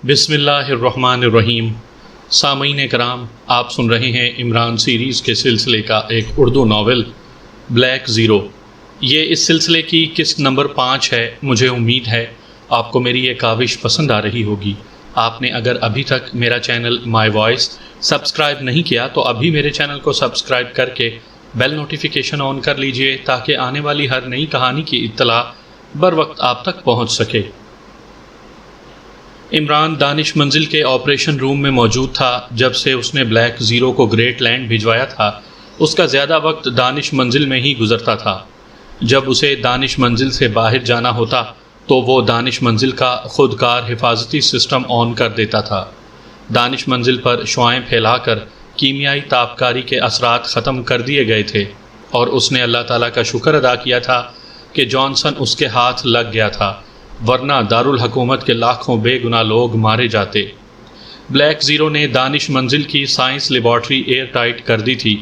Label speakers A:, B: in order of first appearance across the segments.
A: بسم اللہ الرحمن الرحیم۔ سامعین کرام، آپ سن رہے ہیں عمران سیریز کے سلسلے کا ایک اردو ناول بلیک زیرو۔ یہ اس سلسلے کی قسط نمبر 5 ہے۔ مجھے امید ہے آپ کو میری یہ کاوش پسند آ رہی ہوگی۔ آپ نے اگر ابھی تک میرا چینل مائی وائس سبسکرائب نہیں کیا تو ابھی میرے چینل کو سبسکرائب کر کے بیل نوٹیفیکیشن آن کر لیجئے تاکہ آنے والی ہر نئی کہانی کی اطلاع بر وقت آپ تک پہنچ سکے۔ عمران دانش منزل کے آپریشن روم میں موجود تھا جب سے اس نے بلیک زیرو کو گریٹ لینڈ بھجوایا تھا۔ اس کا زیادہ وقت دانش منزل میں ہی گزرتا تھا۔ جب اسے دانش منزل سے باہر جانا ہوتا تو وہ دانش منزل کا خودکار حفاظتی سسٹم آن کر دیتا تھا۔ دانش منزل پر شعاعیں پھیلا کر کیمیائی تابکاری کے اثرات ختم کر دیے گئے تھے اور اس نے اللہ تعالیٰ کا شکر ادا کیا تھا کہ جانسن اس کے ہاتھ لگ گیا تھا، ورنہ دارالحکومت کے لاکھوں بے گناہ لوگ مارے جاتے۔ بلیک زیرو نے دانش منزل کی سائنس لیبارٹری ایئر ٹائٹ کر دی تھی۔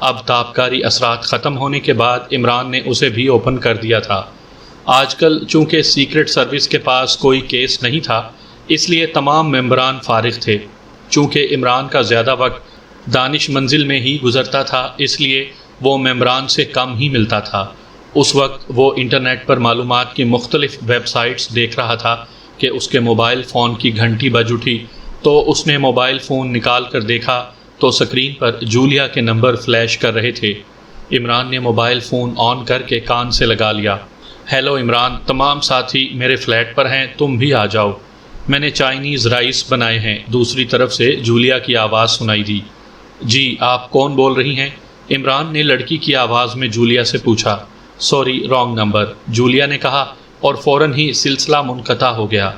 A: اب تابکاری اثرات ختم ہونے کے بعد عمران نے اسے بھی اوپن کر دیا تھا۔ آج کل چونکہ سیکرٹ سروس کے پاس کوئی کیس نہیں تھا، اس لیے تمام ممبران فارغ تھے۔ چونکہ عمران کا زیادہ وقت دانش منزل میں ہی گزرتا تھا، اس لیے وہ ممبران سے کم ہی ملتا تھا۔ اس وقت وہ انٹرنیٹ پر معلومات کی مختلف ویب سائٹس دیکھ رہا تھا کہ اس کے موبائل فون کی گھنٹی بج اٹھی تو اس نے موبائل فون نکال کر دیکھا تو سکرین پر جولیا کے نمبر فلیش کر رہے تھے۔ عمران نے موبائل فون آن کر کے کان سے لگا لیا۔ ہیلو عمران، تمام ساتھی میرے فلیٹ پر ہیں، تم بھی آ جاؤ، میں نے چائنیز رائس بنائے ہیں۔ دوسری طرف سے جولیا کی آواز سنائی دی۔ جی، آپ کون بول رہی ہیں؟ عمران نے لڑکی کی آواز میں جولیا سے پوچھا۔ سوری، رانگ نمبر، جولیا نے کہا اور فوراً ہی سلسلہ منقطع ہو گیا۔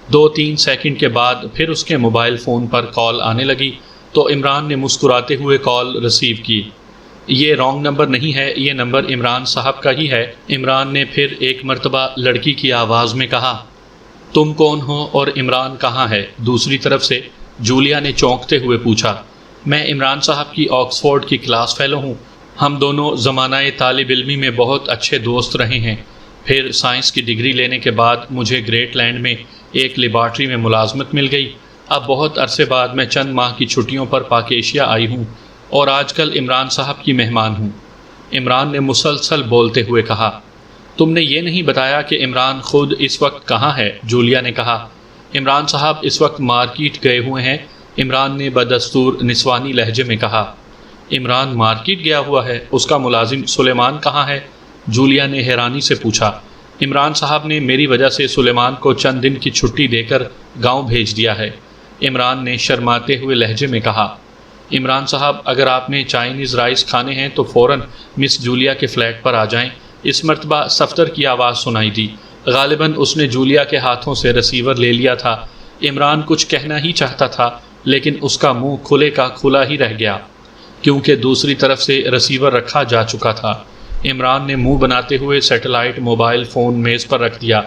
A: 2-3 سیکنڈ کے بعد پھر اس کے موبائل فون پر کال آنے لگی تو عمران نے مسکراتے ہوئے کال ریسیو کی۔ یہ رانگ نمبر نہیں ہے، یہ نمبر عمران صاحب کا ہی ہے۔ عمران نے پھر ایک مرتبہ لڑکی کی آواز میں کہا۔ تم کون ہو اور عمران کہاں ہے؟ دوسری طرف سے جولیا نے چونکتے ہوئے پوچھا۔ میں عمران صاحب کی آکسفورڈ کی کلاس فیلو ہوں۔ ہم دونوں زمانہ طالب علمی میں بہت اچھے دوست رہے ہیں۔ پھر سائنس کی ڈگری لینے کے بعد مجھے گریٹ لینڈ میں ایک لیبارٹری میں ملازمت مل گئی۔ اب بہت عرصے بعد میں چند ماہ کی چھٹیوں پر پاک ایشیا آئی ہوں اور آج کل عمران صاحب کی مہمان ہوں۔ عمران نے مسلسل بولتے ہوئے کہا۔ تم نے یہ نہیں بتایا کہ عمران خود اس وقت کہاں ہے؟ جولیا نے کہا۔ عمران صاحب اس وقت مارکیٹ گئے ہوئے ہیں، عمران نے بدستور نسوانی لہجے میں کہا۔ عمران مارکیٹ گیا ہوا ہے؟ اس کا ملازم سلیمان کہاں ہے؟ جولیا نے حیرانی سے پوچھا۔ عمران صاحب نے میری وجہ سے سلیمان کو چند دن کی چھٹی دے کر گاؤں بھیج دیا ہے، عمران نے شرماتے ہوئے لہجے میں کہا۔ عمران صاحب، اگر آپ نے چائنیز رائس کھانے ہیں تو فوراً مس جولیا کے فلیٹ پر آ جائیں۔ اس مرتبہ صفدر کی آواز سنائی دی۔ غالباً اس نے جولیا کے ہاتھوں سے ریسیور لے لیا تھا۔ عمران کچھ کہنا ہی چاہتا تھا لیکن اس کا منہ کھلے کا کھلا ہی رہ گیا کیونکہ دوسری طرف سے ریسیور رکھا جا چکا تھا۔ عمران نے منہ بناتے ہوئے سیٹلائٹ موبائل فون میز پر رکھ دیا۔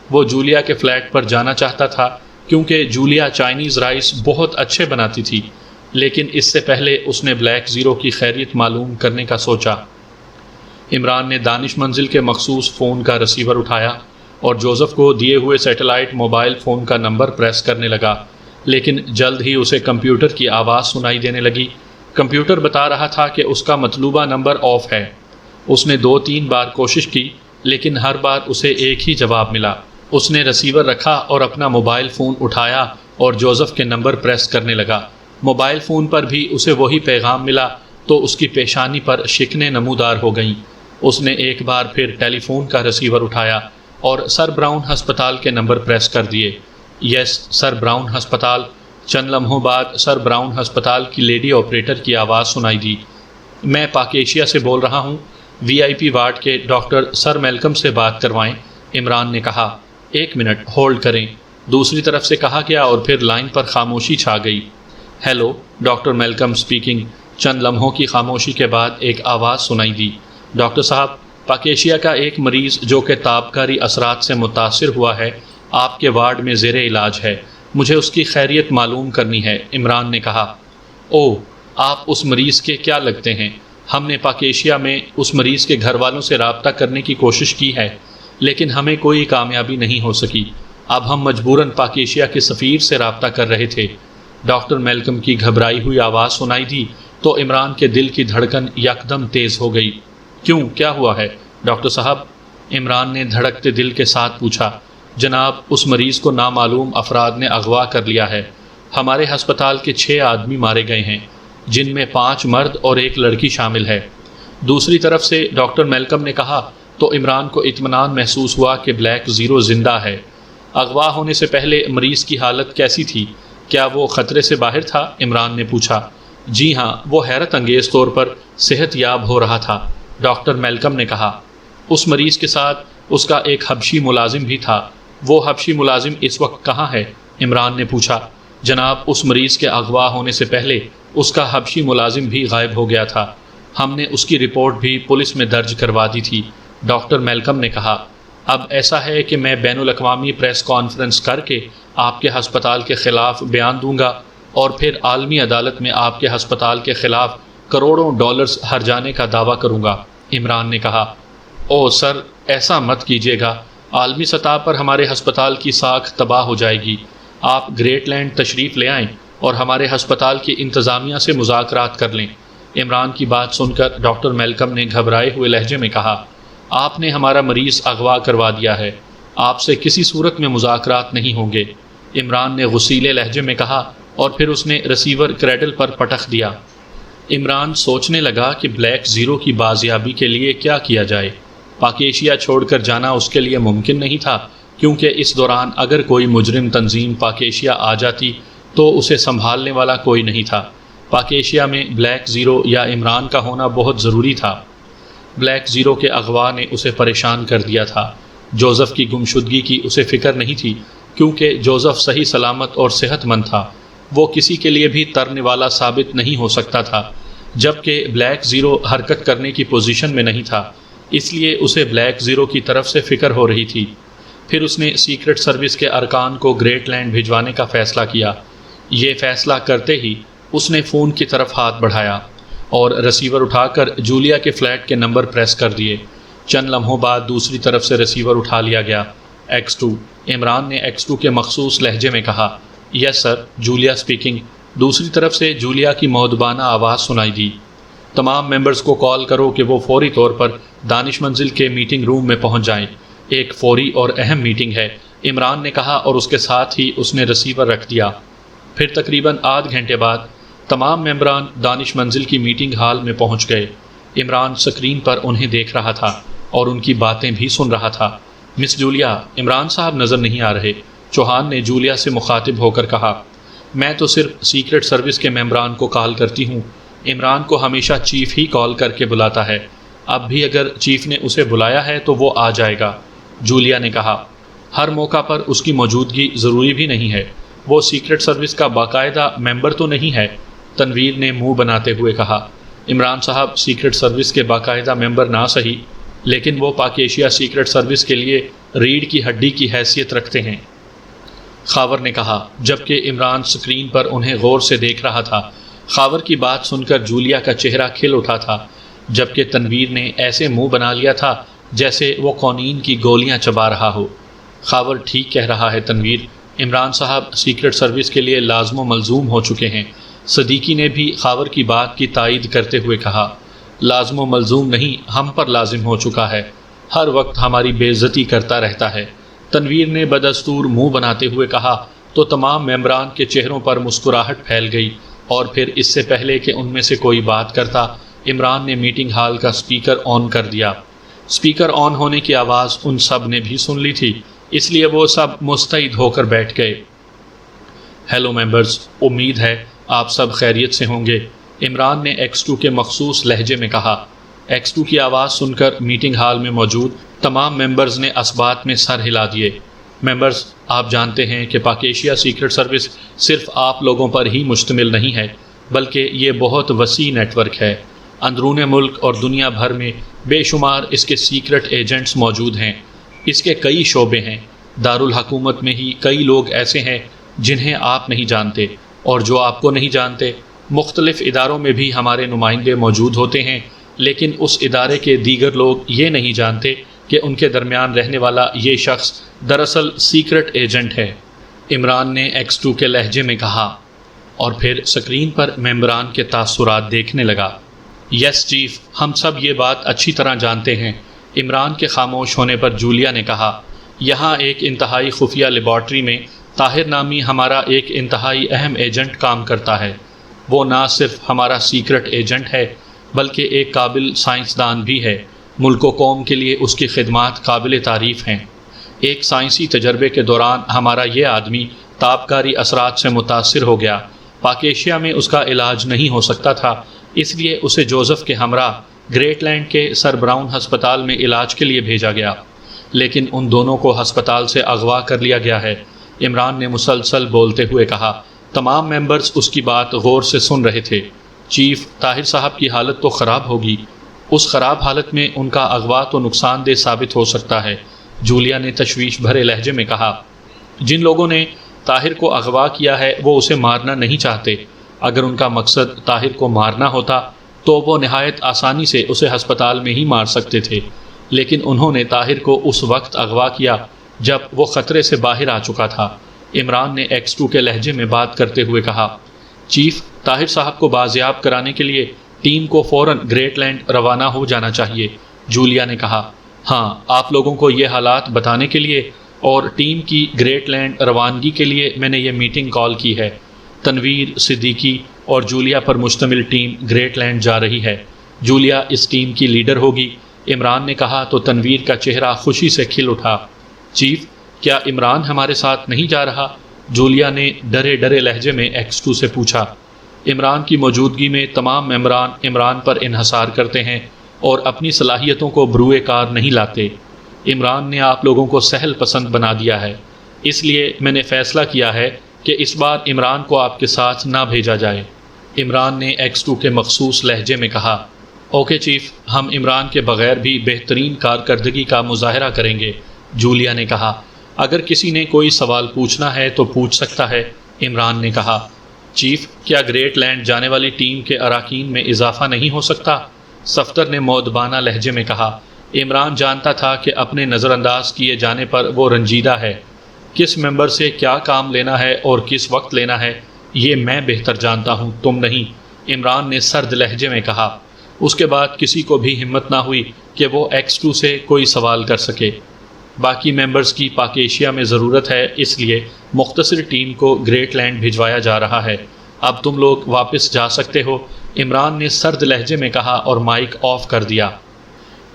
A: وہ جولیا کے فلیٹ پر جانا چاہتا تھا کیونکہ جولیا چائنیز رائس بہت اچھے بناتی تھی، لیکن اس سے پہلے اس نے بلیک زیرو کی خیریت معلوم کرنے کا سوچا۔ عمران نے دانش منزل کے مخصوص فون کا ریسیور اٹھایا اور جوزف کو دیے ہوئے سیٹلائٹ موبائل فون کا نمبر پریس کرنے لگا، لیکن جلد ہی اسے کمپیوٹر کی آواز سنائی دینے لگی۔ کمپیوٹر بتا رہا تھا کہ اس کا مطلوبہ نمبر آف ہے۔ اس نے 2-3 بار کوشش کی لیکن ہر بار اسے ایک ہی جواب ملا۔ اس نے ریسیور رکھا اور اپنا موبائل فون اٹھایا اور جوزف کے نمبر پریس کرنے لگا۔ موبائل فون پر بھی اسے وہی پیغام ملا تو اس کی پیشانی پر شکنیں نمودار ہو گئیں۔ اس نے ایک بار پھر ٹیلی فون کا ریسیور اٹھایا اور سر براؤن ہسپتال کے نمبر پریس کر دیے۔ یس، سر براؤن ہسپتال۔ چند لمحوں بعد سر براؤن ہسپتال کی لیڈی آپریٹر کی آواز سنائی دی۔ میں پاک ایشیا سے بول رہا ہوں، VIP وارڈ کے ڈاکٹر سر میلکم سے بات کروائیں، عمران نے کہا۔ 1 منٹ ہولڈ کریں، دوسری طرف سے کہا گیا اور پھر لائن پر خاموشی چھا گئی۔ Hello, doctor Malcolm speaking. چند لمحوں کی خاموشی کے بعد ایک آواز سنائی دی۔ ڈاکٹر صاحب، پاک ایشیا کا ایک مریض جو کہ تابکاری اثرات سے متاثر ہوا ہے آپ کے وارڈ میں زیر علاج ہے، مجھے اس کی خیریت معلوم کرنی ہے، عمران نے کہا۔ اوہ، آپ اس مریض کے کیا لگتے ہیں؟ ہم نے پاک ایشیا میں اس مریض کے گھر والوں سے رابطہ کرنے کی کوشش کی ہے لیکن ہمیں کوئی کامیابی نہیں ہو سکی۔ اب ہم مجبوراً پاک ایشیا کے سفیر سے رابطہ کر رہے تھے۔ ڈاکٹر میلکم کی گھبرائی ہوئی آواز سنائی دی تو عمران کے دل کی دھڑکن یکدم تیز ہو گئی۔ کیوں، کیا ہوا ہے ڈاکٹر صاحب؟ عمران نے دھڑکتے دل کے ساتھ پوچھا۔ جناب، اس مریض کو نامعلوم افراد نے اغوا کر لیا ہے۔ ہمارے ہسپتال کے 6 آدمی مارے گئے ہیں، جن میں 5 مرد اور 1 لڑکی شامل ہے۔ دوسری طرف سے ڈاکٹر میلکم نے کہا تو عمران کو اطمینان محسوس ہوا کہ بلیک زیرو زندہ ہے۔ اغوا ہونے سے پہلے مریض کی حالت کیسی تھی؟ کیا وہ خطرے سے باہر تھا؟ عمران نے پوچھا۔ جی ہاں، وہ حیرت انگیز طور پر صحت یاب ہو رہا تھا، ڈاکٹر میلکم نے کہا۔ اس مریض کے ساتھ اس کا ایک حبشی ملازم بھی تھا۔ وہ حبشی ملازم اس وقت کہاں ہے؟ عمران نے پوچھا۔ جناب، اس مریض کے اغوا ہونے سے پہلے اس کا حبشی ملازم بھی غائب ہو گیا تھا۔ ہم نے اس کی رپورٹ بھی پولیس میں درج کروا دی تھی، ڈاکٹر میلکم نے کہا۔ اب ایسا ہے کہ میں بین الاقوامی پریس کانفرنس کر کے آپ کے ہسپتال کے خلاف بیان دوں گا اور پھر عالمی عدالت میں آپ کے ہسپتال کے خلاف کروڑوں ڈالرز ہرجانے کا دعویٰ کروں گا، عمران نے کہا۔ او سر، ایسا مت کیجیے گا، عالمی سطح پر ہمارے ہسپتال کی ساکھ تباہ ہو جائے گی۔ آپ گریٹ لینڈ تشریف لے آئیں اور ہمارے ہسپتال کی انتظامیہ سے مذاکرات کر لیں۔ عمران کی بات سن کر ڈاکٹر میلکم نے گھبرائے ہوئے لہجے میں کہا، آپ نے ہمارا مریض اغوا کروا دیا ہے، آپ سے کسی صورت میں مذاکرات نہیں ہوں گے، عمران نے غصیلے لہجے میں کہا اور پھر اس نے ریسیور کریڈل پر پٹخ دیا۔ عمران سوچنے لگا کہ بلیک زیرو کی بازیابی کے لیے کیا کیا جائے۔ پاک ایشیا چھوڑ کر جانا اس کے لیے ممکن نہیں تھا، کیونکہ اس دوران اگر کوئی مجرم تنظیم پاک ایشیا آ جاتی تو اسے سنبھالنے والا کوئی نہیں تھا۔ پاک ایشیا میں بلیک زیرو یا عمران کا ہونا بہت ضروری تھا۔ بلیک زیرو کے اغوا نے اسے پریشان کر دیا تھا۔ جوزف کی گمشدگی کی اسے فکر نہیں تھی، کیونکہ جوزف صحیح سلامت اور صحت مند تھا۔ وہ کسی کے لیے بھی ترنے والا ثابت نہیں ہو سکتا تھا، جبکہ بلیک زیرو حرکت کرنے کی پوزیشن میں نہیں تھا، اس لیے اسے بلیک زیرو کی طرف سے فکر ہو رہی تھی۔ پھر اس نے سیکرٹ سروس کے ارکان کو گریٹ لینڈ بھجوانے کا فیصلہ کیا۔ یہ فیصلہ کرتے ہی اس نے فون کی طرف ہاتھ بڑھایا اور ریسیور اٹھا کر جولیا کے فلیٹ کے نمبر پریس کر دیے۔ چند لمحوں بعد دوسری طرف سے ریسیور اٹھا لیا گیا۔ X2، عمران نے X2 کے مخصوص لہجے میں کہا۔ یس سر، جولیا اسپیکنگ۔ دوسری طرف سے جولیا کی مؤدبانہ آواز سنائی دی۔ تمام ممبرز کو کال کرو کہ وہ فوری طور پر دانش منزل کے میٹنگ روم میں پہنچ جائیں، ایک فوری اور اہم میٹنگ ہے، عمران نے کہا اور اس کے ساتھ ہی اس نے ریسیور رکھ دیا۔ پھر تقریباً آدھ گھنٹے بعد تمام ممبران دانش منزل کی میٹنگ ہال میں پہنچ گئے۔ عمران سکرین پر انہیں دیکھ رہا تھا اور ان کی باتیں بھی سن رہا تھا۔ مس جولیا، عمران صاحب نظر نہیں آ رہے، چوہان نے جولیا سے مخاطب ہو کر کہا۔ میں تو صرف سیکرٹ سروس کے ممبران کو کال کرتی ہوں، عمران کو ہمیشہ چیف ہی کال کر کے بلاتا ہے، اب بھی اگر چیف نے اسے بلایا ہے تو وہ آ جائے گا، جولیا نے کہا۔ ہر موقع پر اس کی موجودگی ضروری بھی نہیں ہے، وہ سیکرٹ سروس کا باقاعدہ ممبر تو نہیں ہے، تنویر نے منہ بناتے ہوئے کہا۔ عمران صاحب سیکرٹ سروس کے باقاعدہ ممبر نہ صحیح، لیکن وہ پاک ایشیا سیکرٹ سروس کے لیے ریڑھ کی ہڈی کی حیثیت رکھتے ہیں، خاور نے کہا، جبکہ عمران سکرین پر انہیں غور سے دیکھ رہا تھا۔ خاور کی بات سن کر جولیا کا چہرہ کھل اٹھا تھا، جبکہ تنویر نے ایسے منہ بنا لیا تھا جیسے وہ قونین کی گولیاں چبا رہا ہو۔ خاور ٹھیک کہہ رہا ہے تنویر، عمران صاحب سیکرٹ سروس کے لیے لازم و ملزوم ہو چکے ہیں، صدیقی نے بھی خاور کی بات کی تائید کرتے ہوئے کہا۔ لازم و ملزوم نہیں، ہم پر لازم ہو چکا ہے، ہر وقت ہماری بے عزتی کرتا رہتا ہے، تنویر نے بدستور منہ بناتے ہوئے کہا تو تمام ممبران کے چہروں پر مسکراہٹ پھیل گئی، اور پھر اس سے پہلے کہ ان میں سے کوئی بات کرتا، عمران نے میٹنگ ہال کا سپیکر آن کر دیا۔ سپیکر آن ہونے کی آواز ان سب نے بھی سن لی تھی، اس لیے وہ سب مستعد ہو کر بیٹھ گئے۔ ہیلو ممبرز، امید ہے آپ سب خیریت سے ہوں گے، عمران نے X2 کے مخصوص لہجے میں کہا۔ X2 کی آواز سن کر میٹنگ ہال میں موجود تمام ممبرز نے اسبات میں سر ہلا دیے۔ ممبرز، آپ جانتے ہیں کہ پاک ایشیا سیکرٹ سروس صرف آپ لوگوں پر ہی مشتمل نہیں ہے، بلکہ یہ بہت وسیع نیٹ ورک ہے۔ اندرون ملک اور دنیا بھر میں بے شمار اس کے سیکرٹ ایجنٹس موجود ہیں، اس کے کئی شعبے ہیں، دارالحکومت میں ہی کئی لوگ ایسے ہیں جنہیں آپ نہیں جانتے، اور جو آپ کو نہیں جانتے، مختلف اداروں میں بھی ہمارے نمائندے موجود ہوتے ہیں، لیکن اس ادارے کے دیگر لوگ یہ نہیں جانتے کہ ان کے درمیان رہنے والا یہ شخص دراصل سیکرٹ ایجنٹ ہے، عمران نے X2 کے لہجے میں کہا، اور پھر سکرین پر ممبران کے تاثرات دیکھنے لگا۔ یس چیف، ہم سب یہ بات اچھی طرح جانتے ہیں، عمران کے خاموش ہونے پر جولیا نے کہا۔ یہاں ایک انتہائی خفیہ لیبارٹری میں طاہر نامی ہمارا ایک انتہائی اہم ایجنٹ کام کرتا ہے۔ وہ نہ صرف ہمارا سیکرٹ ایجنٹ ہے بلکہ ایک قابل سائنسدان بھی ہے۔ ملک و قوم کے لیے اس کی خدمات قابل تعریف ہیں۔ ایک سائنسی تجربے کے دوران ہمارا یہ آدمی تابکاری اثرات سے متاثر ہو گیا۔ پاک ایشیا میں اس کا علاج نہیں ہو سکتا تھا، اس لیے اسے جوزف کے ہمراہ گریٹ لینڈ کے سر براؤن ہسپتال میں علاج کے لیے بھیجا گیا، لیکن ان دونوں کو ہسپتال سے اغوا کر لیا گیا ہے، عمران نے مسلسل بولتے ہوئے کہا۔ تمام ممبرز اس کی بات غور سے سن رہے تھے۔ چیف، طاہر صاحب کی حالت تو خراب ہوگی، اس خراب حالت میں ان کا اغوا تو نقصان دہ ثابت ہو سکتا ہے، جولیا نے تشویش بھرے لہجے میں کہا۔ جن لوگوں نے طاہر کو اغوا کیا ہے وہ اسے مارنا نہیں چاہتے۔ اگر ان کا مقصد طاہر کو مارنا ہوتا تو وہ نہایت آسانی سے اسے ہسپتال میں ہی مار سکتے تھے، لیکن انہوں نے طاہر کو اس وقت اغوا کیا جب وہ خطرے سے باہر آ چکا تھا، عمران نے X2 کے لہجے میں بات کرتے ہوئے کہا۔ چیف، طاہر صاحب کو بازیاب کرانے کے لیے ٹیم کو فوراً گریٹ لینڈ روانہ ہو جانا چاہیے، جولیا نے کہا۔ ہاں، آپ لوگوں کو یہ حالات بتانے کے لیے اور ٹیم کی گریٹ لینڈ روانگی کے لیے میں نے یہ میٹنگ کال کی ہے۔ تنویر، صدیقی اور جولیا پر مشتمل ٹیم گریٹ لینڈ جا رہی ہے۔ جولیا اس ٹیم کی لیڈر ہوگی، عمران نے کہا تو تنویر کا چہرہ خوشی سے کھل اٹھا۔ چیف، کیا عمران ہمارے ساتھ نہیں جا رہا؟ جولیا نے ڈرے ڈرے لہجے میں X2 سے پوچھا۔ عمران کی موجودگی میں تمام ممبران عمران پر انحصار کرتے ہیں اور اپنی صلاحیتوں کو بروئے کار نہیں لاتے۔ عمران نے آپ لوگوں کو سہل پسند بنا دیا ہے، اس لیے میں نے فیصلہ کیا ہے کہ اس بار عمران کو آپ کے ساتھ نہ بھیجا جائے، عمران نے X2 کے مخصوص لہجے میں کہا۔ اوکے چیف، ہم عمران کے بغیر بھی بہترین کارکردگی کا مظاہرہ کریں گے، جولیا نے کہا۔ اگر کسی نے کوئی سوال پوچھنا ہے تو پوچھ سکتا ہے، عمران نے کہا۔ چیف، کیا گریٹ لینڈ جانے والی ٹیم کے اراکین میں اضافہ نہیں ہو سکتا؟ صفدر نے مؤدبانہ لہجے میں کہا۔ عمران جانتا تھا کہ اپنے نظر انداز کیے جانے پر وہ رنجیدہ ہے۔ کس ممبر سے کیا کام لینا ہے اور کس وقت لینا ہے یہ میں بہتر جانتا ہوں، تم نہیں، عمران نے سرد لہجے میں کہا۔ اس کے بعد کسی کو بھی ہمت نہ ہوئی کہ وہ X2 سے کوئی سوال کر سکے۔ باقی ممبرز کی پاک ایشیا میں ضرورت ہے، اس لیے مختصر ٹیم کو گریٹ لینڈ بھجوایا جا رہا ہے۔ اب تم لوگ واپس جا سکتے ہو، عمران نے سرد لہجے میں کہا اور مائک آف کر دیا۔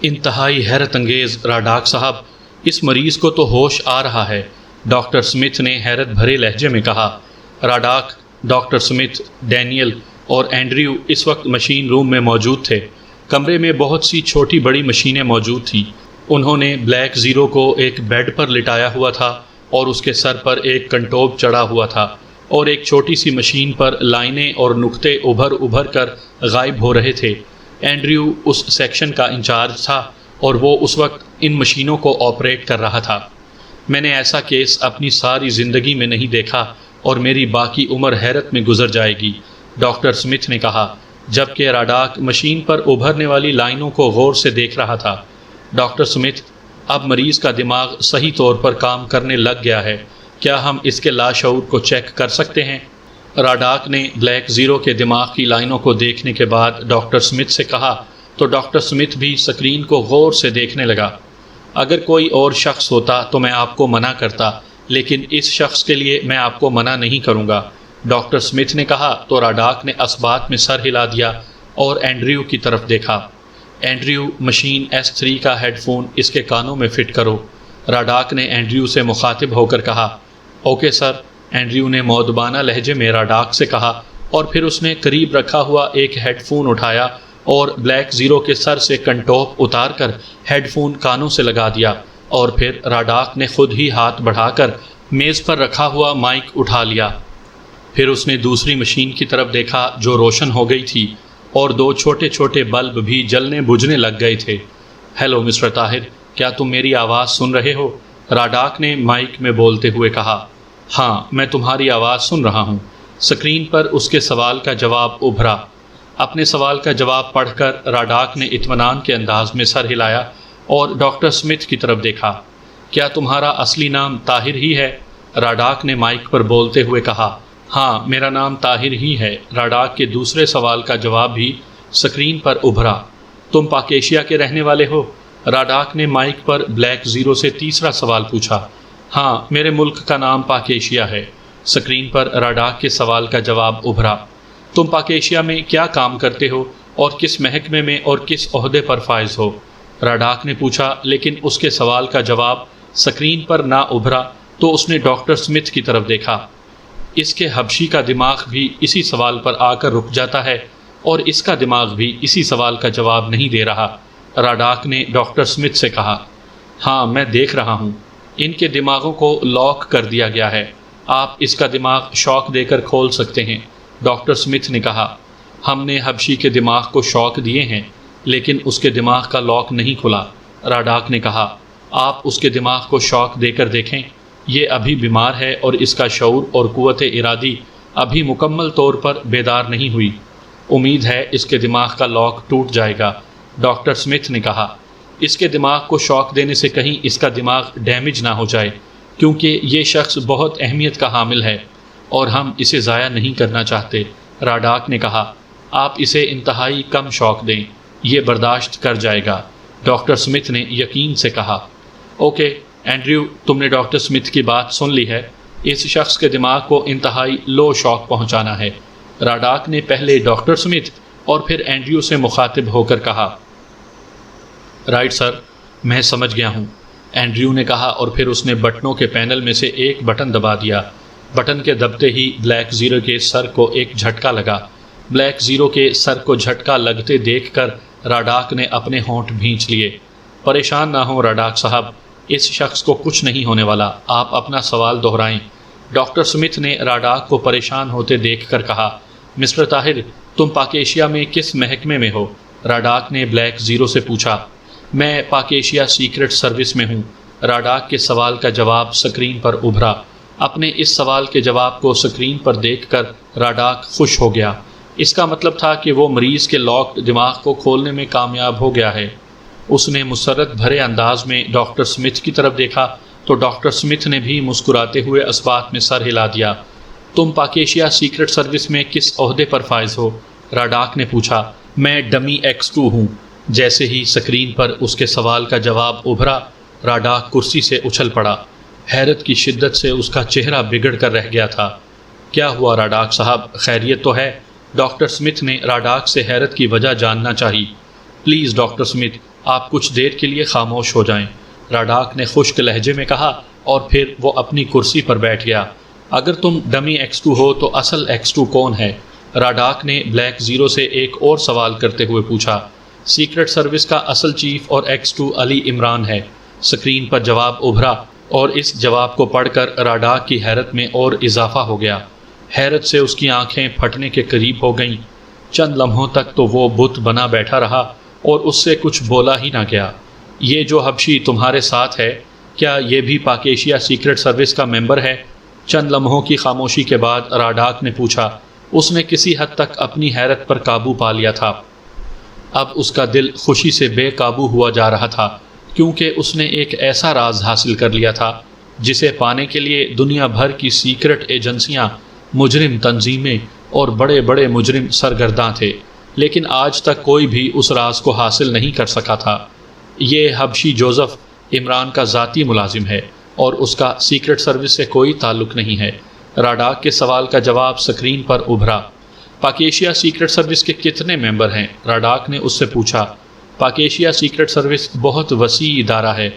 A: انتہائی حیرت انگیز، راڈاک صاحب، اس مریض کو تو ہوش آ رہا ہے، ڈاکٹر سمتھ نے حیرت بھرے لہجے میں کہا۔ راڈاک، ڈاکٹر سمتھ، ڈینیل اور اینڈریو اس وقت مشین روم میں موجود تھے۔ کمرے میں بہت سی چھوٹی بڑی مشینیں موجود تھیں۔ انہوں نے بلیک زیرو کو ایک بیڈ پر لٹایا ہوا تھا اور اس کے سر پر ایک کنٹوپ چڑھا ہوا تھا، اور ایک چھوٹی سی مشین پر لائنیں اور نقطے ابھر کر غائب ہو رہے تھے۔ اینڈریو اس سیکشن کا انچارج تھا اور وہ اس وقت ان مشینوں کو آپریٹ کر رہا تھا۔ میں نے ایسا کیس اپنی ساری زندگی میں نہیں دیکھا اور میری باقی عمر حیرت میں گزر جائے گی، ڈاکٹر سمتھ نے کہا، جبکہ راڈاک مشین پر ابھرنے والی لائنوں کو غور سے دیکھ رہا تھا۔ ڈاکٹر سمتھ، اب مریض کا دماغ صحیح طور پر کام کرنے لگ گیا ہے، کیا ہم اس کے لاشعور کو چیک کر سکتے ہیں؟ راڈاک نے بلیک زیرو کے دماغ کی لائنوں کو دیکھنے کے بعد ڈاکٹر سمتھ سے کہا تو ڈاکٹر سمتھ بھی سکرین کو غور سے دیکھنے لگا۔ اگر کوئی اور شخص ہوتا تو میں آپ کو منع کرتا، لیکن اس شخص کے لیے میں آپ کو منع نہیں کروں گا، ڈاکٹر سمتھ نے کہا تو راڈاک نے اثبات میں سر ہلا دیا اور اینڈریو کی طرف دیکھا۔ اینڈریو، مشین S3 کا ہیڈ فون اس کے کانوں میں فٹ کرو، راڈاک نے اینڈریو سے مخاطب ہو کر کہا۔ اوکے سر، اینڈریو نے مؤدبانہ لہجے میں راڈاک سے کہا، اور پھر اس نے قریب رکھا ہوا ایک ہیڈ فون اٹھایا اور بلیک زیرو کے سر سے کنٹوپ اتار کر ہیڈ فون کانوں سے لگا دیا، اور پھر راڈاک نے خود ہی ہاتھ بڑھا کر میز پر رکھا ہوا مائک اٹھا لیا۔ پھر اس نے دوسری مشین کی طرف دیکھا جو روشن ہو گئی تھی، اور دو چھوٹے چھوٹے بلب بھی جلنے بجھنے لگ گئے تھے۔ ہیلو مسٹر طاہر، کیا تم میری آواز سن رہے ہو؟ راڈاک نے مائک میں بولتے ہوئے کہا۔ ہاں، میں تمہاری آواز سن رہا ہوں۔ سکرین پر اس کے سوال کا جواب ابھرا۔ اپنے سوال کا جواب پڑھ کر راڈاک نے اطمینان کے انداز میں سر ہلایا اور ڈاکٹر سمتھ کی طرف دیکھا۔ کیا تمہارا اصلی نام طاہر ہی ہے؟ راڈاک نے مائک پر بولتے ہوئے کہا۔ ہاں، میرا نام طاہر ہی ہے۔ راڈاک کے دوسرے سوال کا جواب بھی سکرین پر ابھرا۔ تم پاک ایشیا کے رہنے والے ہو؟ راڈاک نے مائک پر بلیک زیرو سے تیسرا سوال پوچھا۔ ہاں، میرے ملک کا نام پاک ایشیا ہے۔ سکرین پر راڈاک کے سوال کا جواب ابھرا۔ تم پاک ایشیا میں کیا کام کرتے ہو اور کس محکمے میں اور کس عہدے پر فائز ہو؟ راڈاک نے پوچھا، لیکن اس کے سوال کا جواب سکرین پر نہ ابھرا تو اس نے ڈاکٹر سمتھ کی طرف دیکھا۔ اس کے حبشی کا دماغ بھی اسی سوال پر آ کر رک جاتا ہے اور اس کا دماغ بھی اسی سوال کا جواب نہیں دے رہا۔ راڈاک نے ڈاکٹر سمتھ سے کہا۔ ہاں، میں دیکھ رہا ہوں، ان کے دماغوں کو لاک کر دیا گیا ہے۔ آپ اس کا دماغ شاک دے کر کھول سکتے ہیں۔ ڈاکٹر سمتھ نے کہا۔ ہم نے حبشی کے دماغ کو شاک دیے ہیں لیکن اس کے دماغ کا لاک نہیں کھلا۔ راڈاک نے کہا۔ آپ اس کے دماغ کو شاک دے کر دیکھیں، یہ ابھی بیمار ہے اور اس کا شعور اور قوت ارادی ابھی مکمل طور پر بیدار نہیں ہوئی۔ امید ہے اس کے دماغ کا لاک ٹوٹ جائے گا، ڈاکٹر سمتھ نے کہا۔ اس کے دماغ کو شاک دینے سے کہیں اس کا دماغ ڈیمیج نہ ہو جائے، کیونکہ یہ شخص بہت اہمیت کا حامل ہے اور ہم اسے ضائع نہیں کرنا چاہتے۔ راڈاک نے کہا۔ آپ اسے انتہائی کم شاک دیں، یہ برداشت کر جائے گا، ڈاکٹر سمتھ نے یقین سے کہا۔ اوکے اینڈریو، تم نے ڈاکٹر سمتھ کی بات سن لی ہے۔ اس شخص کے دماغ کو انتہائی لو شاک پہنچانا ہے۔ راڈاک نے پہلے ڈاکٹر سمتھ اور پھر اینڈریو سے مخاطب ہو کر کہا۔ رائٹ سر، میں سمجھ گیا ہوں، اینڈریو نے کہا اور پھر اس نے بٹنوں کے پینل میں سے ایک بٹن دبا دیا۔ بٹن کے دبتے ہی بلیک زیرو کے سر کو ایک جھٹکا لگا۔ بلیک زیرو کے سر کو جھٹکا لگتے دیکھ کر راڈاک نے اپنے ہونٹ بھینچ لیے۔ پریشان نہ ہوں راڈاک صاحب، اس شخص کو کچھ نہیں ہونے والا، آپ اپنا سوال دہرائیں۔ ڈاکٹر سمتھ نے راڈاک کو پریشان ہوتے دیکھ کر کہا۔ مسٹر طاہر، تم پاک ایشیا میں کس محکمے میں ہو؟ راڈاک نے بلیک زیرو سے پوچھا۔ میں پاک ایشیا سیکرٹ سروس میں ہوں۔ راڈاک کے سوال کا جواب سکرین پر ابھرا۔ اپنے اس سوال کے جواب کو سکرین پر دیکھ کر راڈاک خوش ہو گیا۔ اس کا مطلب تھا کہ وہ مریض کے لاکڈ دماغ کو کھولنے میں کامیاب ہو گیا ہے۔ اس نے مسرت بھرے انداز میں ڈاکٹر سمتھ کی طرف دیکھا تو ڈاکٹر سمتھ نے بھی مسکراتے ہوئے اسبات میں سر ہلا دیا۔ تم پاک ایشیا سیکرٹ سروس میں کس عہدے پر فائز ہو؟ راڈاک نے پوچھا۔ میں ڈمی X2 ہوں۔ جیسے ہی سکرین پر اس کے سوال کا جواب ابھرا، راڈاک کرسی سے اچھل پڑا۔ حیرت کی شدت سے اس کا چہرہ بگڑ کر رہ گیا تھا۔ کیا ہوا راڈاک صاحب، خیریت تو ہے؟ ڈاکٹر سمتھ نے راڈاک سے حیرت کی وجہ جاننا چاہی۔ پلیز ڈاکٹر سمتھ، آپ کچھ دیر کے لیے خاموش ہو جائیں، راڈاک نے خشک لہجے میں کہا اور پھر وہ اپنی کرسی پر بیٹھ گیا۔ اگر تم ڈمی X2 ہو تو اصل X2 کون ہے؟ راڈاک نے بلیک زیرو سے ایک اور سوال کرتے ہوئے پوچھا۔ سیکرٹ سروس کا اصل چیف اور X2 علی عمران ہے، سکرین پر جواب ابھرا اور اس جواب کو پڑھ کر راڈاک کی حیرت میں اور اضافہ ہو گیا۔ حیرت سے اس کی آنکھیں پھٹنے کے قریب ہو گئیں۔ چند لمحوں تک تو وہ بت بنا بیٹھا رہا اور اس سے کچھ بولا ہی نہ گیا۔ یہ جو حبشی تمہارے ساتھ ہے، کیا یہ بھی پاک ایشیا سیکرٹ سروس کا ممبر ہے؟ چند لمحوں کی خاموشی کے بعد راڈاک نے پوچھا۔ اس نے کسی حد تک اپنی حیرت پر قابو پا لیا تھا۔ اب اس کا دل خوشی سے بے قابو ہوا جا رہا تھا، کیونکہ اس نے ایک ایسا راز حاصل کر لیا تھا جسے پانے کے لیے دنیا بھر کی سیکرٹ ایجنسیاں، مجرم تنظیمیں اور بڑے بڑے مجرم سرگرداں تھے، لیکن آج تک کوئی بھی اس راز کو حاصل نہیں کر سکا تھا۔ یہ حبشی جوزف عمران کا ذاتی ملازم ہے اور اس کا سیکرٹ سروس سے کوئی تعلق نہیں ہے۔ راڈاک کے سوال کا جواب سکرین پر ابھرا۔ پاک ایشیا سیکرٹ سروس کے کتنے ممبر ہیں؟ راڈاک نے اس سے پوچھا۔ پاک ایشیا سیکرٹ سروس بہت وسیع ادارہ ہے۔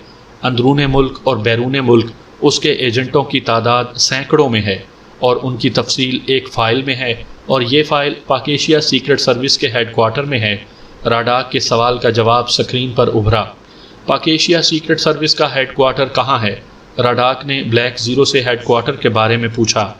A: اندرون ملک اور بیرون ملک اس کے ایجنٹوں کی تعداد سینکڑوں میں ہے اور ان کی تفصیل ایک فائل میں ہے، اور یہ فائل پاک ایشیا سیکرٹ سروس کے ہیڈ کوارٹر میں ہے۔ راڈاک کے سوال کا جواب سکرین پر ابھرا۔ پاک ایشیا سیکرٹ سروس کا ہیڈ کوارٹر کہاں ہے؟ راڈاک نے بلیک زیرو سے ہیڈ کوارٹر کے بارے میں پوچھا۔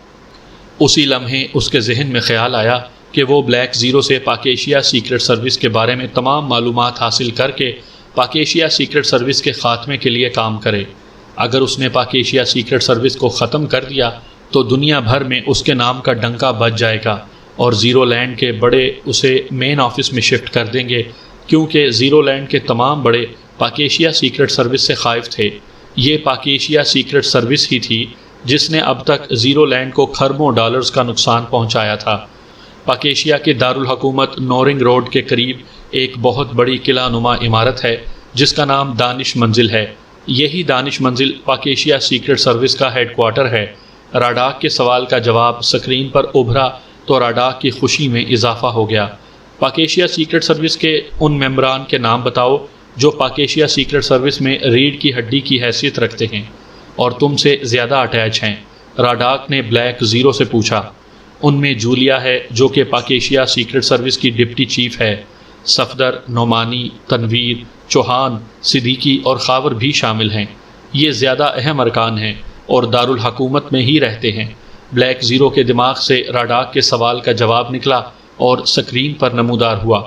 A: اسی لمحے اس کے ذہن میں خیال آیا کہ وہ بلیک زیرو سے پاک ایشیا سیکرٹ سروس کے بارے میں تمام معلومات حاصل کر کے پاک ایشیا سیکرٹ سروس کے خاتمے کے لیے کام کرے۔ اگر اس نے پاک ایشیا سیکرٹ سروس کو ختم کر دیا تو دنیا بھر میں اس کے نام کا ڈنکا بج جائے گا اور زیرو لینڈ کے بڑے اسے مین آفس میں شفٹ کر دیں گے، کیونکہ زیرو لینڈ کے تمام بڑے پاک ایشیا سیکرٹ سروس سے خائف تھے۔ یہ پاک ایشیا سیکرٹ سروس ہی تھی جس نے اب تک زیرو لینڈ کو کھربوں ڈالرز کا نقصان پہنچایا تھا۔ پاک ایشیا کے دارالحکومت نورنگ روڈ کے قریب ایک بہت بڑی قلعہ نما عمارت ہے جس کا نام دانش منزل ہے۔ یہی دانش منزل پاک ایشیا سیکرٹ سروس کا ہیڈ کوارٹر ہے۔ راڈاک کے سوال کا جواب سکرین پر ابھرا تو راڈاک کی خوشی میں اضافہ ہو گیا۔ پاک ایشیا سیکرٹ سروس کے ان ممبران کے نام بتاؤ جو پاک ایشیا سیکرٹ سروس میں ریڑھ کی ہڈی کی حیثیت رکھتے ہیں اور تم سے زیادہ اٹیچ ہیں، راڈاک نے بلیک زیرو سے پوچھا۔ ان میں جولیا ہے جو کہ پاک ایشیا سیکرٹ سروس کی ڈپٹی چیف ہے۔ صفدر، نعمانی، تنویر، چوہان، صدیقی اور خاور بھی شامل ہیں۔ یہ زیادہ اہم ارکان ہیں اور دارالحکومت میں ہی رہتے ہیں۔ بلیک زیرو کے دماغ سے راڈاک کے سوال کا جواب نکلا اور سکرین پر نمودار ہوا۔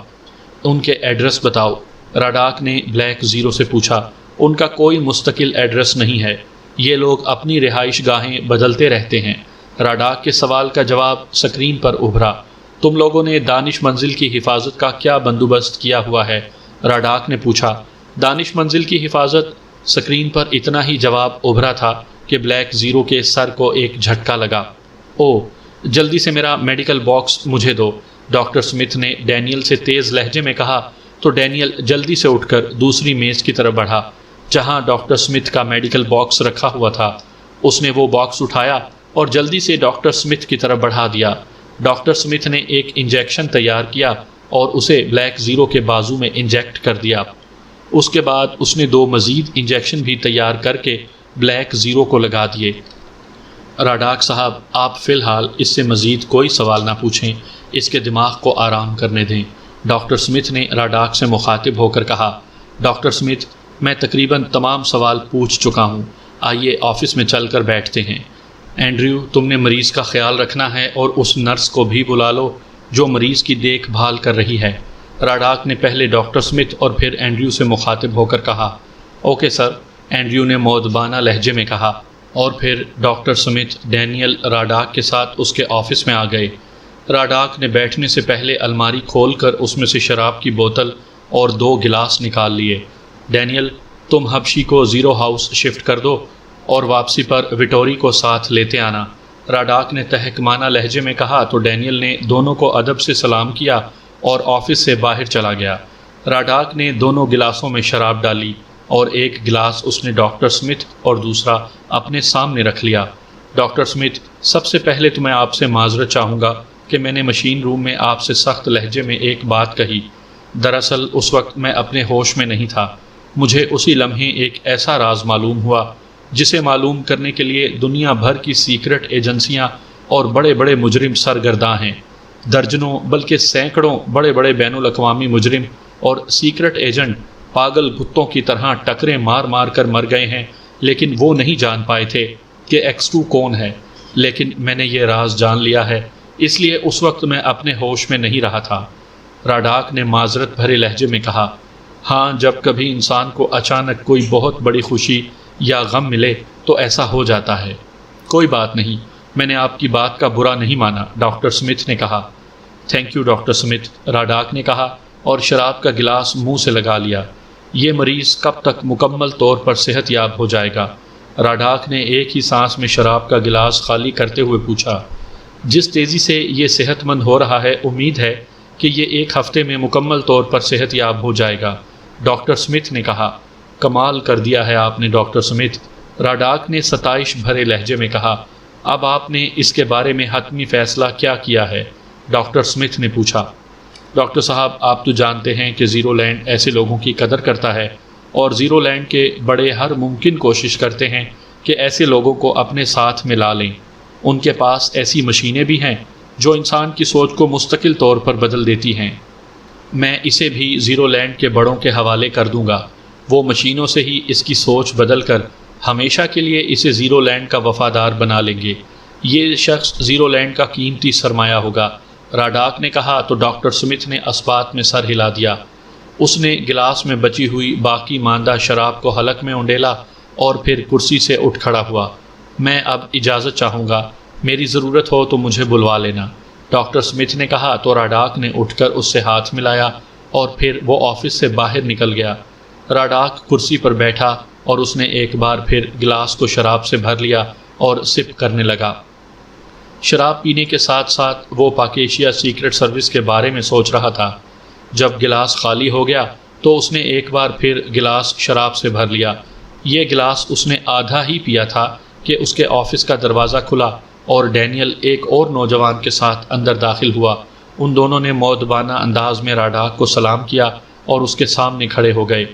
A: ان کے ایڈریس بتاؤ، راڈاک نے بلیک زیرو سے پوچھا۔ ان کا کوئی مستقل ایڈریس نہیں ہے، یہ لوگ اپنی رہائش گاہیں بدلتے رہتے ہیں۔ راڈاک کے سوال کا جواب سکرین پر ابھرا۔ تم لوگوں نے دانش منزل کی حفاظت کا کیا بندوبست کیا ہوا ہے؟ راڈاک نے پوچھا۔ دانش منزل کی حفاظت؟ سکرین پر اتنا ہی جواب ابھرا تھا کہ بلیک زیرو کے سر کو ایک جھٹکا لگا۔ او، جلدی سے میرا میڈیکل باکس مجھے دو، ڈاکٹر سمتھ نے ڈینیل سے تیز لہجے میں کہا تو ڈینیل جلدی سے اٹھ کر دوسری میز کی طرف بڑھا جہاں ڈاکٹر سمتھ کا میڈیکل باکس رکھا ہوا تھا۔ اس نے وہ باکس اٹھایا اور جلدی سے ڈاکٹر سمتھ کی طرف بڑھا دیا۔ ڈاکٹر سمتھ نے ایک انجیکشن تیار کیا اور اسے بلیک زیرو کے بازو میں انجیکٹ کر دیا۔ اس کے بعد اس نے 2 مزید انجیکشن بھی تیار کر کے بلیک زیرو کو لگا دیے۔ راڈاک صاحب، آپ فی الحال اس سے مزید کوئی سوال نہ پوچھیں، اس کے دماغ کو آرام کرنے دیں، ڈاکٹر سمتھ نے راڈاک سے مخاطب ہو کر کہا۔ ڈاکٹر سمتھ، میں تقریباً تمام سوال پوچھ چکا ہوں، آئیے آفس میں چل کر بیٹھتے ہیں۔ اینڈریو، تم نے مریض کا خیال رکھنا ہے اور اس نرس کو بھی بلا لو جو مریض کی دیکھ بھال کر رہی ہے۔ راڈاک نے پہلے ڈاکٹر سمتھ اور پھر اینڈریو سے مخاطب ہو کر کہا۔ اوکے سر، اینڈریو نے مؤدبانہ لہجے میں کہا، اور پھر ڈاکٹر سمتھ ڈینیل راڈاک کے ساتھ اس کے آفس میں آ گئے۔ راڈاک نے بیٹھنے سے پہلے الماری کھول کر اس میں سے شراب کی بوتل اور 2 گلاس نکال لیے۔ ڈینیل، تم حبشی کو زیرو ہاؤس شفٹ کر دو اور واپسی پر وٹوری کو ساتھ لیتے آنا، راڈاک نے تحکمانہ لہجے میں کہا تو ڈینیل نے دونوں کو ادب سے سلام کیا اور آفس سے باہر چلا گیا۔ راڈاک نے دونوں گلاسوں میں شراب ڈالی اور ایک گلاس اس نے ڈاکٹر سمتھ اور دوسرا اپنے سامنے رکھ لیا۔ ڈاکٹر سمتھ، سب سے پہلے تو میں آپ سے معذرت چاہوں گا کہ میں نے مشین روم میں آپ سے سخت لہجے میں ایک بات کہی۔ دراصل اس وقت میں اپنے ہوش میں نہیں تھا۔ مجھے اسی لمحے ایک ایسا راز معلوم ہوا جسے معلوم کرنے کے لیے دنیا بھر کی سیکرٹ ایجنسیاں اور بڑے بڑے مجرم سرگرداں ہیں۔ درجنوں بلکہ سینکڑوں بڑے بڑے بین الاقوامی مجرم اور سیکرٹ ایجنٹ پاگل کتوں کی طرح ٹکریں مار مار کر مر گئے ہیں، لیکن وہ نہیں جان پائے تھے کہ X2 کون ہے۔ لیکن میں نے یہ راز جان لیا ہے، اس لیے اس وقت میں اپنے ہوش میں نہیں رہا تھا۔ راڈاک نے معذرت بھرے لہجے میں کہا۔ ہاں، جب کبھی انسان کو اچانک کوئی بہت بڑی خوشی یا غم ملے تو ایسا ہو جاتا ہے۔ کوئی بات نہیں، میں نے آپ کی بات کا برا نہیں مانا، ڈاکٹر سمتھ نے کہا۔ تھینک یو ڈاکٹر سمتھ، راڈاک نے کہا اور شراب کا گلاس منہ سے لگا لیا۔ یہ مریض کب تک مکمل طور پر صحت یاب ہو جائے گا؟ راڈاک نے ایک ہی سانس میں شراب کا گلاس خالی کرتے ہوئے پوچھا۔ جس تیزی سے یہ صحت مند ہو رہا ہے، امید ہے کہ یہ 1 ہفتے میں مکمل طور پر صحت یاب ہو جائے گا، ڈاکٹر سمتھ نے کہا۔ کمال کر دیا ہے آپ نے ڈاکٹر سمتھ، راڈاک نے ستائش بھرے لہجے میں کہا۔ اب آپ نے اس کے بارے میں حتمی فیصلہ کیا کیا ہے؟ ڈاکٹر سمتھ نے پوچھا۔ ڈاکٹر صاحب، آپ تو جانتے ہیں کہ زیرو لینڈ ایسے لوگوں کی قدر کرتا ہے اور زیرو لینڈ کے بڑے ہر ممکن کوشش کرتے ہیں کہ ایسے لوگوں کو اپنے ساتھ میں لا لیں۔ ان کے پاس ایسی مشینیں بھی ہیں جو انسان کی سوچ کو مستقل طور پر بدل دیتی ہیں۔ میں اسے بھی زیرو لینڈ کے بڑوں کے حوالے کر دوں گا، وہ مشینوں سے ہی اس کی سوچ بدل کر ہمیشہ کے لیے اسے زیرو لینڈ کا وفادار بنا لیں گے۔ یہ شخص زیرو لینڈ کا قیمتی سرمایہ ہوگا، راڈاک نے کہا تو ڈاکٹر سمتھ نے اسبات میں سر ہلا دیا۔ اس نے گلاس میں بچی ہوئی باقی ماندہ شراب کو حلق میں انڈیلا اور پھر کرسی سے اٹھ کھڑا ہوا۔ میں اب اجازت چاہوں گا، میری ضرورت ہو تو مجھے بلوا لینا، ڈاکٹر سمتھ نے کہا تو راڈاک نے اٹھ کر اس سے ہاتھ ملایا اور پھر وہ آفس سے باہر نکل گیا۔ راڈاک کرسی پر بیٹھا اور اس نے ایک بار پھر گلاس کو شراب سے بھر لیا اور سپ کرنے لگا۔ شراب پینے کے ساتھ ساتھ وہ پاک ایشیا سیکرٹ سروس کے بارے میں سوچ رہا تھا۔ جب گلاس خالی ہو گیا تو اس نے ایک بار پھر گلاس شراب سے بھر لیا۔ یہ گلاس اس نے آدھا ہی پیا تھا کہ اس کے آفس کا دروازہ کھلا اور ڈینیل ایک اور نوجوان کے ساتھ اندر داخل ہوا۔ ان دونوں نے مؤدبانہ انداز میں راڈاک کو سلام کیا اور اس کے سامنے کھڑے ہو گئے۔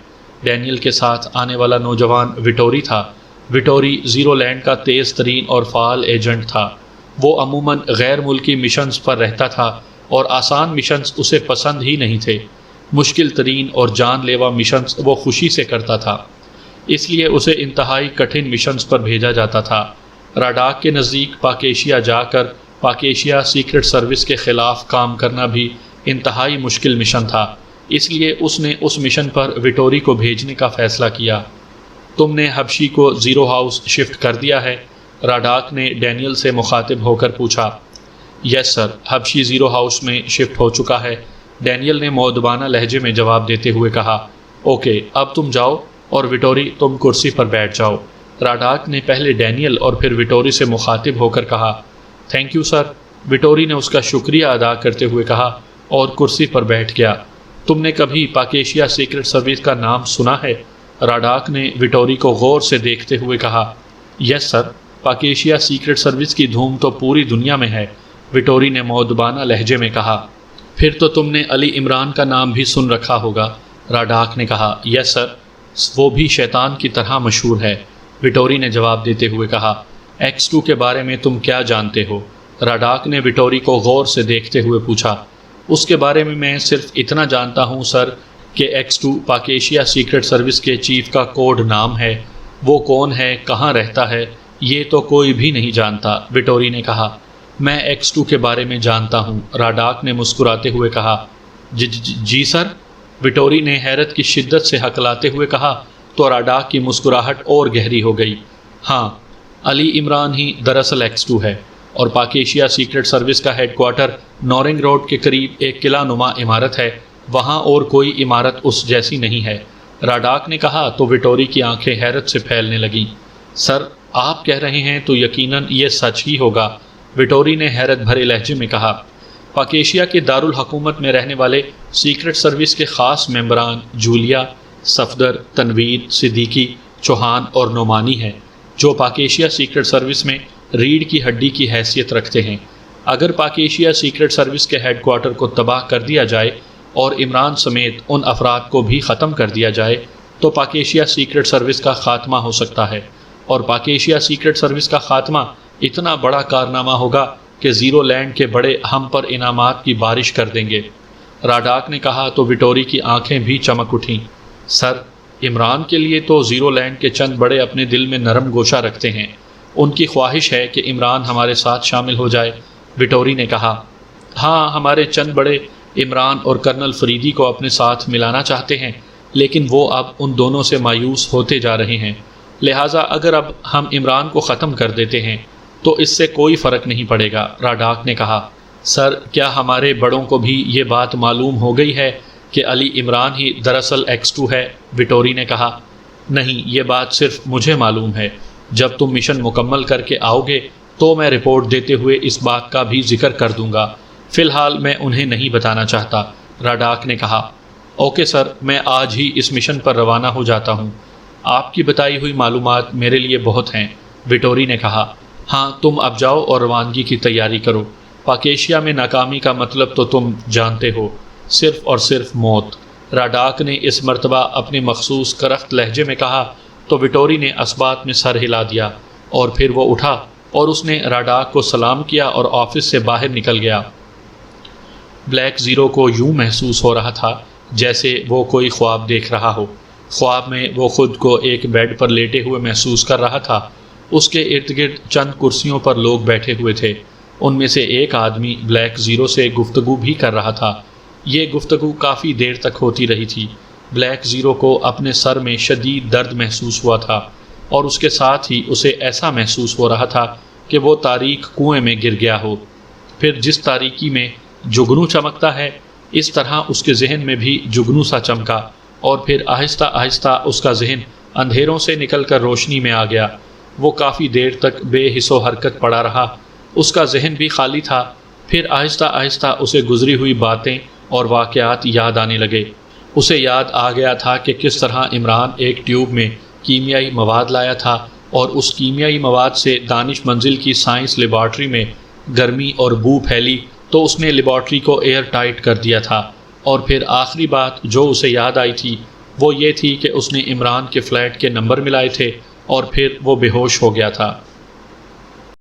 A: ڈینیل کے ساتھ آنے والا نوجوان وٹوری تھا۔ وٹوری زیرو لینڈ کا تیز ترین اور فعال ایجنٹ تھا۔ وہ عموماً غیر ملکی مشنز پر رہتا تھا اور آسان مشنز اسے پسند ہی نہیں تھے۔ مشکل ترین اور جان لیوا مشنز وہ خوشی سے کرتا تھا، اس لیے اسے انتہائی کٹھن مشنز پر بھیجا جاتا تھا۔ راڈاک کے نزدیک پاک ایشیا جا کر پاک ایشیا سیکرٹ سروس کے خلاف کام کرنا بھی انتہائی مشکل مشن تھا، اس لیے اس نے اس مشن پر وٹوری کو بھیجنے کا فیصلہ کیا۔ تم نے حبشی کو زیرو ہاؤس شفٹ کر دیا ہے؟ راڈاک نے ڈینیل سے مخاطب ہو کر پوچھا۔ یس سر، حبشی زیرو ہاؤس میں شفٹ ہو چکا ہے، ڈینیل نے مؤدبانہ لہجے میں جواب دیتے ہوئے کہا۔ اوکے، اب تم جاؤ اور وٹوری تم کرسی پر بیٹھ جاؤ۔ راڈاک نے پہلے ڈینیل اور پھر وٹوری سے مخاطب ہو کر کہا۔ تھینک یو سر، وٹوری نے اس کا شکریہ ادا کرتے ہوئے کہا اور کرسی پر بیٹھ گیا۔ تم نے کبھی پاک ایشیا سیکرٹ سروس کا نام سنا ہے؟ راڈاک نے وٹوری کو غور سے دیکھتے ہوئے کہا۔ یس سر، پاک ایشیا سیکرٹ سروس کی دھوم تو پوری دنیا میں ہے، وٹوری نے مؤدبانہ لہجے میں کہا۔ پھر تو تم نے علی عمران کا نام بھی سن رکھا ہوگا، راڈاک نے کہا۔ یس سر، وہ بھی شیطان کی طرح مشہور ہے، وٹوری نے جواب دیتے ہوئے کہا۔ X2 کے بارے میں تم کیا جانتے ہو؟ راڈاک نے وٹوری کو غور سے دیکھتے ہوئے پوچھا۔ اس کے بارے میں صرف اتنا جانتا ہوں سر کہ X2 پاک ایشیا سیکرٹ سروس کے چیف کا کوڈ نام ہے۔ وہ کون ہے، کہاں رہتا ہے، یہ تو کوئی بھی نہیں جانتا، وٹوری نے کہا۔ میں X2 کے بارے میں جانتا ہوں، راڈاک نے مسکراتے ہوئے کہا۔ جی سر، وٹوری نے حیرت کی شدت سے ہکلاتے ہوئے کہا تو راڈاک کی مسکراہٹ اور گہری ہو گئی۔ ہاں، علی عمران ہی دراصل X2 ہے، اور پاک ایشیا سیکرٹ سروس کا ہیڈ کوارٹر نورنگ روڈ کے قریب ایک قلعہ نما عمارت ہے، وہاں اور کوئی عمارت اس جیسی نہیں ہے، راڈاک نے کہا تو وٹوری کی آنکھیں حیرت سے پھیلنے لگیں۔ سر، آپ کہہ رہے ہیں تو یقیناً یہ سچ ہی ہوگا، وٹوری نے حیرت بھرے لہجے میں کہا۔ پاک ایشیا کے دارالحکومت میں رہنے والے سیکرٹ سروس کے خاص ممبران جولیا، صفدر، تنویر، صدیقی، چوہان اور نعمانی ہیں، جو پاک ایشیا سیکرٹ سروس میں ریڑھ کی ہڈی کی حیثیت رکھتے ہیں۔ اگر پاک ایشیا سیکرٹ سروس کے ہیڈ کوارٹر کو تباہ کر دیا جائے اور عمران سمیت ان افراد کو بھی ختم کر دیا جائے تو پاک ایشیا سیکرٹ سروس کا خاتمہ ہو سکتا ہے، اور پاک ایشیا سیکرٹ سروس کا خاتمہ اتنا بڑا کارنامہ ہوگا کہ زیرو لینڈ کے بڑے ہم پر انعامات کی بارش کر دیں گے، راڈاک نے کہا تو وٹوری کی آنکھیں بھی چمک اٹھیں۔ سر، عمران کے لیے تو زیرو لینڈ کے چند بڑے اپنے دل میں نرم گوشہ رکھتے ہیں، ان کی خواہش ہے کہ عمران ہمارے ساتھ شامل ہو جائے، وٹوری نے کہا۔ ہاں، ہمارے چند بڑے عمران اور کرنل فریدی کو اپنے ساتھ ملانا چاہتے ہیں، لیکن وہ اب ان دونوں سے مایوس ہوتے جا رہے ہیں، لہٰذا اگر اب ہم عمران کو ختم کر دیتے ہیں تو اس سے کوئی فرق نہیں پڑے گا، راڈاک نے کہا۔ سر، کیا ہمارے بڑوں کو بھی یہ بات معلوم ہو گئی ہے کہ علی عمران ہی دراصل X2 ہے، وٹوری نے کہا۔ نہیں، یہ بات صرف مجھے معلوم ہے، جب تم مشن مکمل کر کے آؤ گے تو میں رپورٹ دیتے ہوئے اس بات کا بھی ذکر کر دوں گا، فی الحال میں انہیں نہیں بتانا چاہتا، راڈاک نے کہا۔ اوکے سر، میں آج ہی اس مشن پر روانہ ہو جاتا ہوں، آپ کی بتائی ہوئی معلومات میرے لیے بہت ہیں، وٹوری نے کہا۔ ہاں، تم اب جاؤ اور روانگی کی تیاری کرو، پاک ایشیا میں ناکامی کا مطلب تو تم جانتے ہو، صرف اور صرف موت، راڈاک نے اس مرتبہ اپنے مخصوص کرخت لہجے میں کہا تو وٹوری نے اسبات میں سر ہلا دیا، اور پھر وہ اٹھا اور اس نے راڈاک کو سلام کیا اور آفس سے باہر نکل گیا۔ بلیک زیرو کو یوں محسوس ہو رہا تھا جیسے وہ کوئی خواب دیکھ رہا ہو۔ خواب میں وہ خود کو ایک بیڈ پر لیٹے ہوئے محسوس کر رہا تھا، اس کے ارد گرد چند کرسیوں پر لوگ بیٹھے ہوئے تھے، ان میں سے ایک آدمی بلیک زیرو سے گفتگو بھی کر رہا تھا۔ یہ گفتگو کافی دیر تک ہوتی رہی تھی۔ بلیک زیرو کو اپنے سر میں شدید درد محسوس ہوا تھا، اور اس کے ساتھ ہی اسے ایسا محسوس ہو رہا تھا کہ وہ تاریک کنویں میں گر گیا ہو۔ پھر جس تاریکی میں جگنو چمکتا ہے، اس طرح اس کے ذہن میں بھی جگنو سا چمکا، اور پھر آہستہ آہستہ اس کا ذہن اندھیروں سے نکل کر روشنی میں آ گیا۔ وہ کافی دیر تک بے حس و حرکت پڑا رہا، اس کا ذہن بھی خالی تھا۔ پھر آہستہ آہستہ اسے گزری ہوئی باتیں اور واقعات یاد آنے لگے۔ اسے یاد آ گیا تھا کہ کس طرح عمران ایک ٹیوب میں کیمیائی مواد لایا تھا اور اس کیمیائی مواد سے دانش منزل کی سائنس لیبارٹری میں گرمی اور بو پھیلی تو اس نے لیبارٹری کو ایئر ٹائٹ کر دیا تھا۔ اور پھر آخری بات جو اسے یاد آئی تھی وہ یہ تھی کہ اس نے عمران کے فلیٹ کے نمبر ملائے تھے اور پھر وہ بے ہوش ہو گیا تھا۔